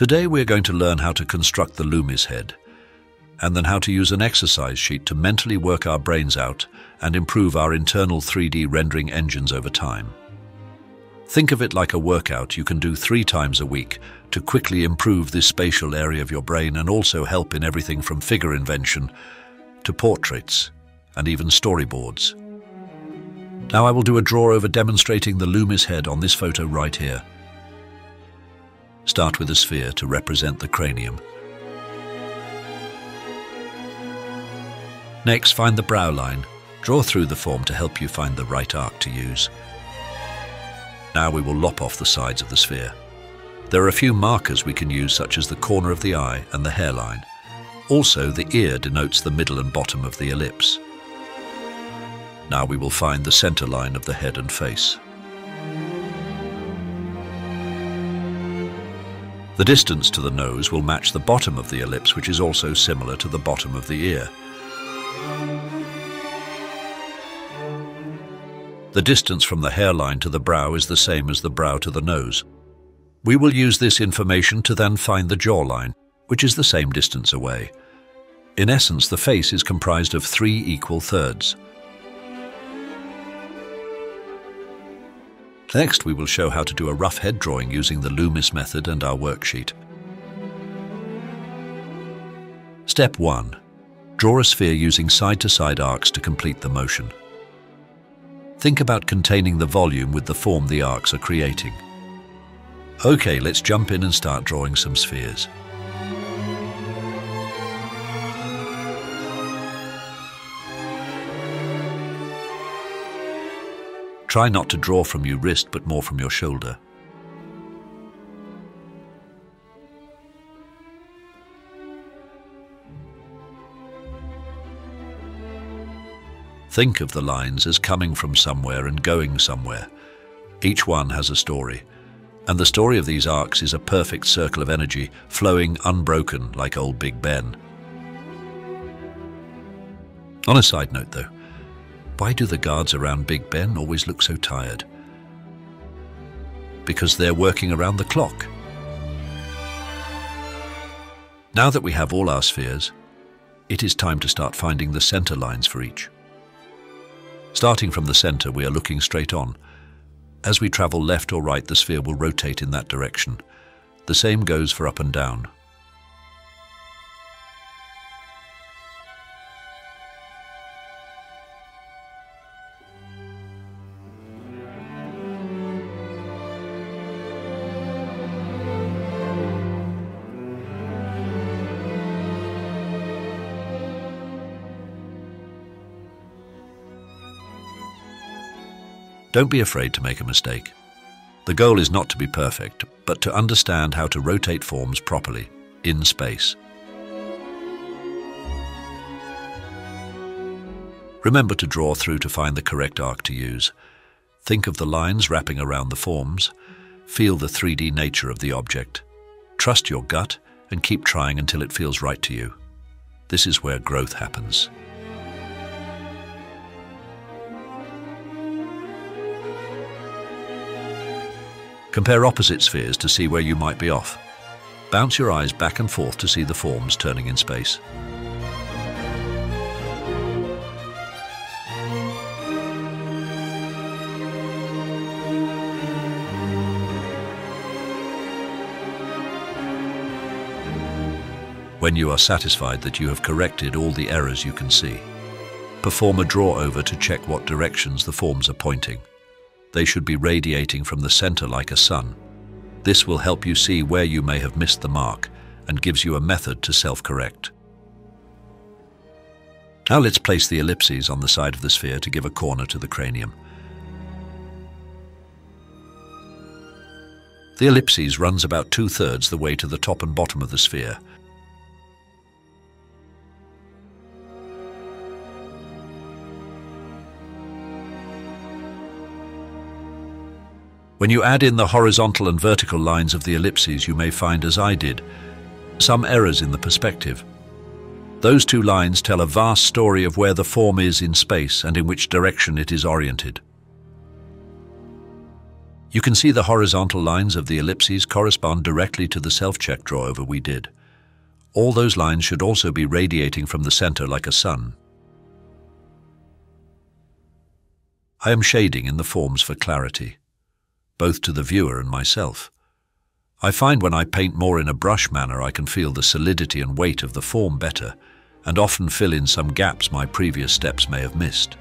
Today we're going to learn how to construct the Loomis Head, and then how to use an exercise sheet to mentally work our brains out and improve our internal 3D rendering engines over time. Think of it like a workout you can do 3 times a week to quickly improve this spatial area of your brain and also help in everything from figure invention to portraits and even storyboards. Now I will do a draw over demonstrating the Loomis Head on this photo right here. Start with a sphere to represent the cranium. Next, find the brow line. Draw through the form to help you find the right arc to use. Now we will lop off the sides of the sphere. There are a few markers we can use, such as the corner of the eye and the hairline. Also, the ear denotes the middle and bottom of the ellipse. Now we will find the center line of the head and face. The distance to the nose will match the bottom of the ellipse, which is also similar to the bottom of the ear. The distance from the hairline to the brow is the same as the brow to the nose. We will use this information to then find the jawline, which is the same distance away. In essence, the face is comprised of 3 equal thirds. Next, we will show how to do a rough head drawing using the Loomis method and our worksheet. Step 1. Draw a sphere using side-to-side arcs to complete the motion. Think about containing the volume with the form the arcs are creating. Okay, let's jump in and start drawing some spheres. Try not to draw from your wrist, but more from your shoulder. Think of the lines as coming from somewhere and going somewhere. Each one has a story, and the story of these arcs is a perfect circle of energy, flowing unbroken like old Big Ben. On a side note though, why do the guards around Big Ben always look so tired? Because they're working around the clock. Now that we have all our spheres, it is time to start finding the center lines for each. Starting from the center, we are looking straight on. As we travel left or right, the sphere will rotate in that direction. The same goes for up and down. Don't be afraid to make a mistake. The goal is not to be perfect, but to understand how to rotate forms properly, in space. Remember to draw through to find the correct arc to use. Think of the lines wrapping around the forms. Feel the 3D nature of the object. Trust your gut and keep trying until it feels right to you. This is where growth happens. Compare opposite spheres to see where you might be off. Bounce your eyes back and forth to see the forms turning in space. When you are satisfied that you have corrected all the errors you can see, perform a draw over to check what directions the forms are pointing. They should be radiating from the center like a sun. This will help you see where you may have missed the mark and gives you a method to self-correct. Now let's place the ellipses on the side of the sphere to give a corner to the cranium. The ellipses runs about 2/3 the way to the top and bottom of the sphere. When you add in the horizontal and vertical lines of the ellipses, you may find, as I did, some errors in the perspective. Those 2 lines tell a vast story of where the form is in space and in which direction it is oriented. You can see the horizontal lines of the ellipses correspond directly to the self-check draw-over we did. All those lines should also be radiating from the center like a sun. I am shading in the forms for clarity, both to the viewer and myself. I find when I paint more in a brush manner I can feel the solidity and weight of the form better, and often fill in some gaps my previous steps may have missed.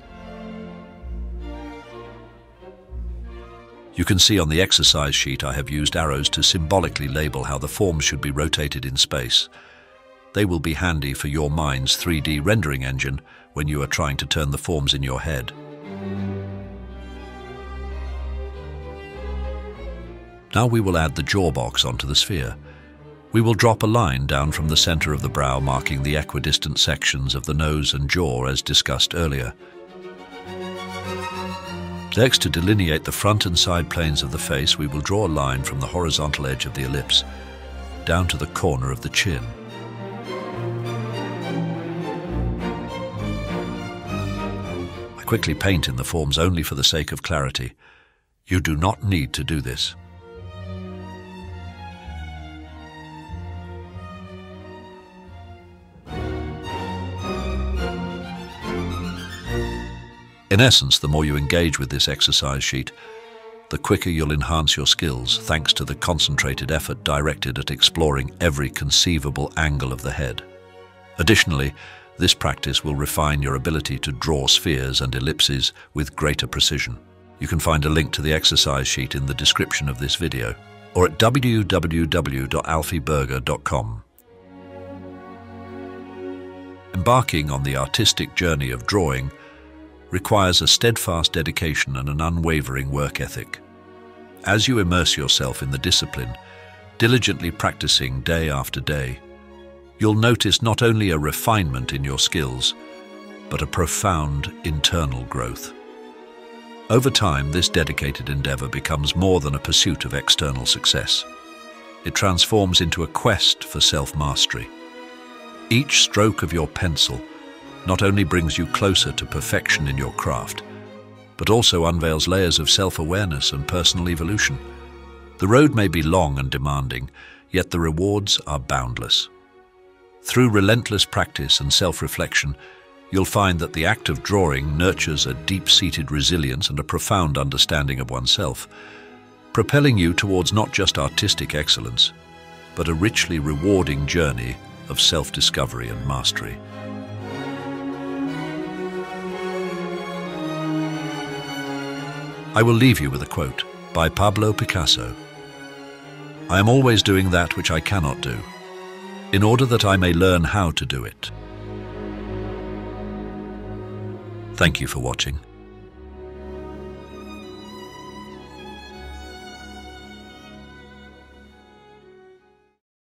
You can see on the exercise sheet I have used arrows to symbolically label how the forms should be rotated in space. They will be handy for your mind's 3D rendering engine when you are trying to turn the forms in your head. Now we will add the jaw box onto the sphere. We will drop a line down from the center of the brow marking the equidistant sections of the nose and jaw as discussed earlier. Next, to delineate the front and side planes of the face, we will draw a line from the horizontal edge of the ellipse down to the corner of the chin. I quickly paint in the forms only for the sake of clarity. You do not need to do this. In essence, the more you engage with this exercise sheet, the quicker you'll enhance your skills thanks to the concentrated effort directed at exploring every conceivable angle of the head. Additionally, this practice will refine your ability to draw spheres and ellipses with greater precision. You can find a link to the exercise sheet in the description of this video or at www.alfieberger.com. Embarking on the artistic journey of drawing requires a steadfast dedication and an unwavering work ethic. As you immerse yourself in the discipline, diligently practicing day after day, you'll notice not only a refinement in your skills, but a profound internal growth. Over time, this dedicated endeavor becomes more than a pursuit of external success. It transforms into a quest for self-mastery. Each stroke of your pencil not only brings you closer to perfection in your craft, but also unveils layers of self-awareness and personal evolution. The road may be long and demanding, yet the rewards are boundless. Through relentless practice and self-reflection, you'll find that the act of drawing nurtures a deep-seated resilience and a profound understanding of oneself, propelling you towards not just artistic excellence, but a richly rewarding journey of self-discovery and mastery. I will leave you with a quote by Pablo Picasso. "I am always doing that which I cannot do, in order that I may learn how to do it." Thank you for watching.